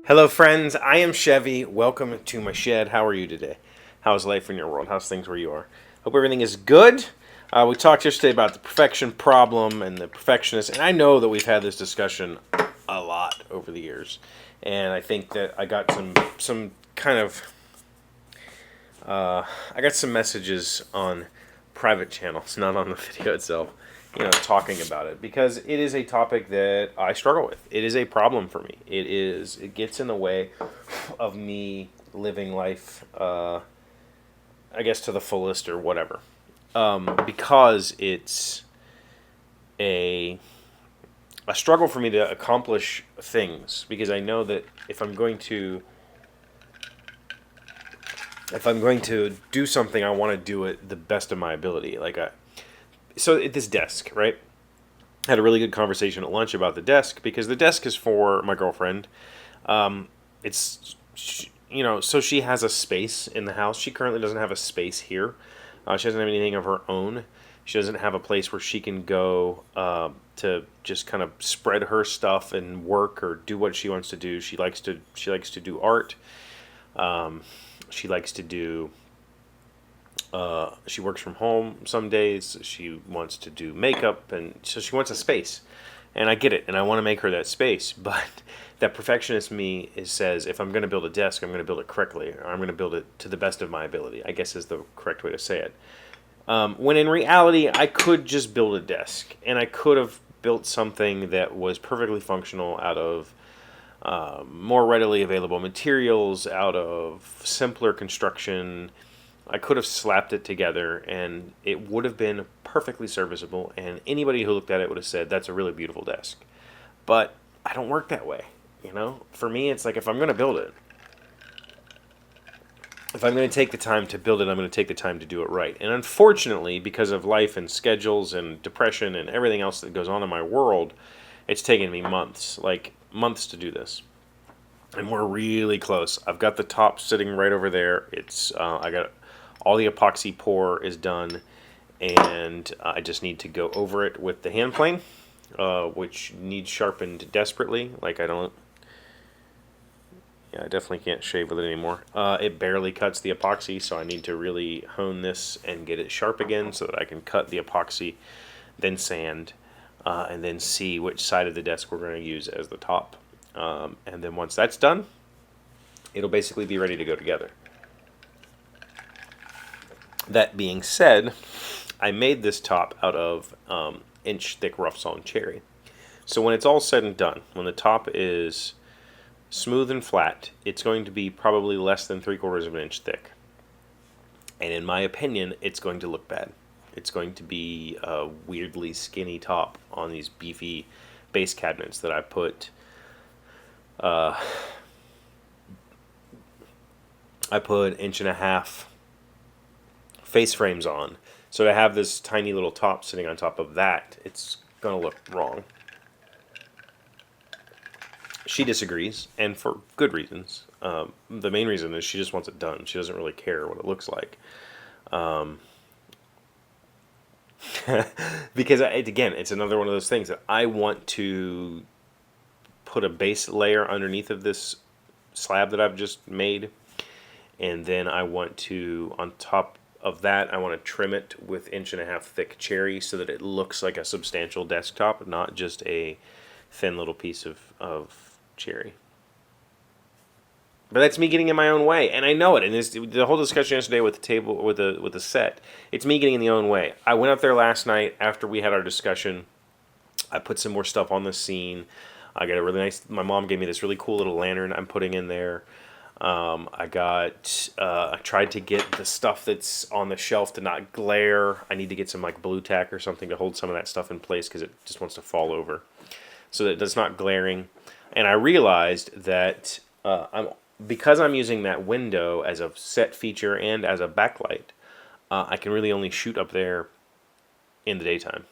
Hello, friends. I am Chevy. Welcome to my shed. How are you today? How's life in your world? How's things where you are? Hope everything is good. We talked yesterday about the perfection problem and the perfectionist, and I know that we've had this discussion a lot over the years, and I think that I got some kind of I got some messages on private channels, not on the video itself, talking about it because it is a topic that I struggle with. It is a problem for me. It gets in the way of me living life, I guess, to the fullest or whatever. Because it's a struggle for me to accomplish things because I know that if I'm going to do something, I want to do it the best of my ability. So at this desk, right? Had a really good conversation at lunch about the desk because the desk is for my girlfriend. So she has a space in the house. She currently doesn't have a space here. She doesn't have anything of her own. She doesn't have a place where she can go to just kind of spread her stuff and work or do what she wants to do. She likes to do art. She likes to do. She works from home some days. She wants to do makeup, and so she wants a space. And I get it, and I want to make her that space. But that perfectionist me says, if I'm going to build a desk, I'm going to build it correctly, or I'm going to build it to the best of my ability, I guess is the correct way to say it. When in reality, I could just build a desk, and I could have built something that was perfectly functional out of more readily available materials, out of simpler construction. I could have slapped it together and it would have been perfectly serviceable, and anybody who looked at it would have said, that's a really beautiful desk. But I don't work that way, For me, it's like if I'm going to build it, if I'm going to take the time to build it, I'm going to take the time to do it right. And unfortunately, because of life and schedules and depression and everything else that goes on in my world, it's taken me months to do this. And we're really close. I've got the top sitting right over there. I got all the epoxy pour is done, and I just need to go over it with the hand plane, which needs sharpened desperately. I definitely can't shave with it anymore. It barely cuts the epoxy, so I need to really hone this and get it sharp again so that I can cut the epoxy, then sand, and then see which side of the desk we're going to use as the top. And then once that's done, it'll basically be ready to go together. That being said, I made this top out of inch thick rough sawn cherry. So when it's all said and done, when the top is smooth and flat, it's going to be probably less than 3/4 of an inch thick. And in my opinion, it's going to look bad. It's going to be a weirdly skinny top on these beefy base cabinets that I put 1.5 inch face frames on. So to have this tiny little top sitting on top of that, it's going to look wrong. She disagrees, and for good reasons. The main reason is she just wants it done. She doesn't really care what it looks like. Because, it's another one of those things that I want to put a base layer underneath of this slab that I've just made, and then I want to, on top of that, I want to trim it with 1.5 inch thick cherry so that it looks like a substantial desktop, not just a thin little piece of cherry. But that's me getting in my own way, and I know it. And the whole discussion yesterday with the table, with the set, it's me getting in the own way. I went up there last night after we had our discussion. I put some more stuff on the scene. I got a really nice. My mom gave me this really cool little lantern I'm putting in there. I tried to get the stuff that's on the shelf to not glare. I need to get some blue tack or something to hold some of that stuff in place because it just wants to fall over, so that it's not glaring. And I realized that because I'm using that window as a set feature and as a backlight, I can really only shoot up there in the daytime.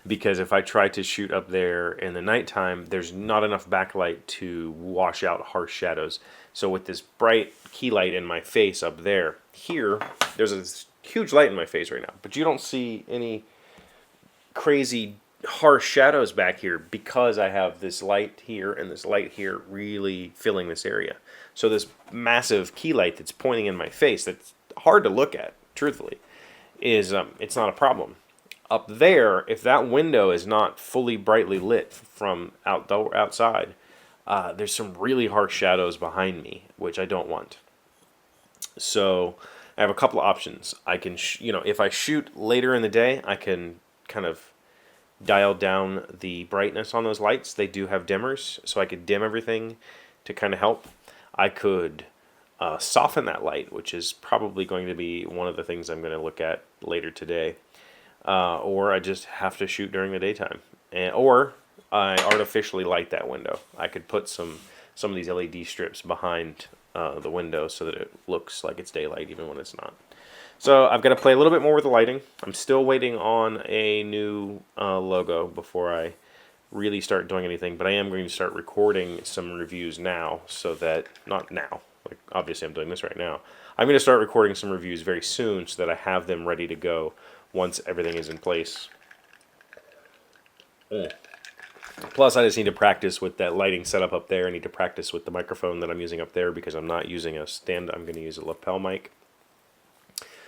Because if I try to shoot up there in the nighttime, there's not enough backlight to wash out harsh shadows. So with this bright key light in my face up there, here, there's a huge light in my face right now, but you don't see any crazy harsh shadows back here because I have this light here and this light here really filling this area. So this massive key light that's pointing in my face, that's hard to look at, truthfully, is it's not a problem. Up there, if that window is not fully brightly lit from outside, there's some really harsh shadows behind me, which I don't want. So I have a couple of options. I can, if I shoot later in the day, I can kind of dial down the brightness on those lights. They do have dimmers, so I could dim everything to kind of help. I could soften that light, which is probably going to be one of the things I'm going to look at later today. Or I just have to shoot during the daytime. Or I artificially light that window. I could put some of these LED strips behind the window so that it looks like it's daylight even when it's not. So I've got to play a little bit more with the lighting. I'm still waiting on a new logo before I really start doing anything, but I am going to start recording some reviews now, so that, not now, like obviously I'm doing this right now. I'm going to start recording some reviews very soon so that I have them ready to go once everything is in place. Plus, I just need to practice with that lighting setup up there. I need to practice with the microphone that I'm using up there because I'm not using a stand. I'm going to use a lapel mic.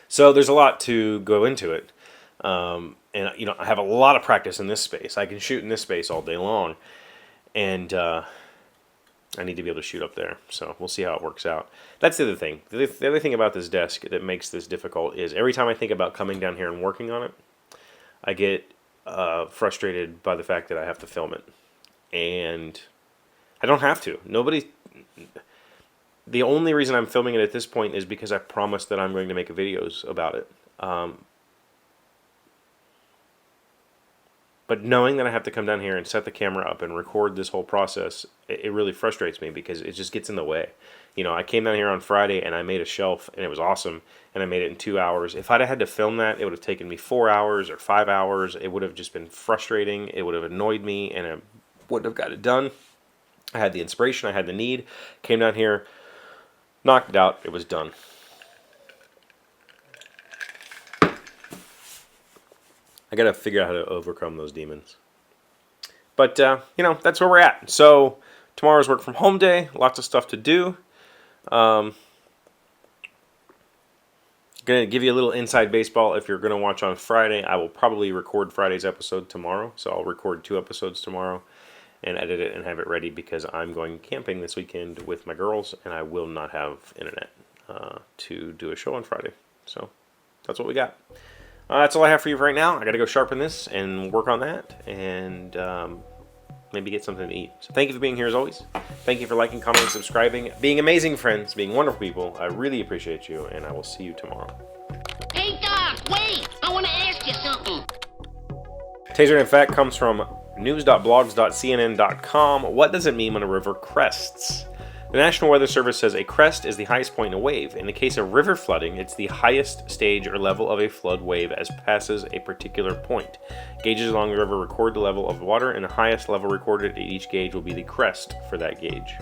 So there's a lot to go into it. And, I have a lot of practice in this space. I can shoot in this space all day long. And I need to be able to shoot up there. So we'll see how it works out. That's the other thing. The other thing about this desk that makes this difficult is every time I think about coming down here and working on it, I get frustrated by the fact that I have to film it. And I don't have to. The only reason I'm filming it at this point is because I promised that I'm going to make videos about it. But knowing that I have to come down here and set the camera up and record this whole process, it really frustrates me because it just gets in the way. I came down here on Friday and I made a shelf and it was awesome, and I made it in 2 hours. If I'd have had to film that, it would have taken me 4 hours or 5 hours. It would have just been frustrating. It would have annoyed me and I wouldn't have got it done. I had the inspiration, I had the need, came down here, knocked it out, it was done. I gotta figure out how to overcome those demons. But, that's where we're at. So, tomorrow's work from home day, lots of stuff to do. Gonna give you a little inside baseball. If you're gonna watch on Friday, I will probably record Friday's episode tomorrow. So I'll record 2 episodes tomorrow and edit it and have it ready because I'm going camping this weekend with my girls and I will not have internet to do a show on Friday. So that's what we got. That's all I have for you right now. I got to go sharpen this and work on that and maybe get something to eat. So thank you for being here as always. Thank you for liking, commenting, subscribing, being amazing friends, being wonderful people. I really appreciate you, and I will see you tomorrow. Hey, Doc, wait! I want to ask you something. Taser in fact comes from news.blogs.cnn.com. What does it mean when a river crests? The National Weather Service says a crest is the highest point in a wave. In the case of river flooding, it's the highest stage or level of a flood wave as passes a particular point. Gauges along the river record the level of water, and the highest level recorded at each gauge will be the crest for that gauge.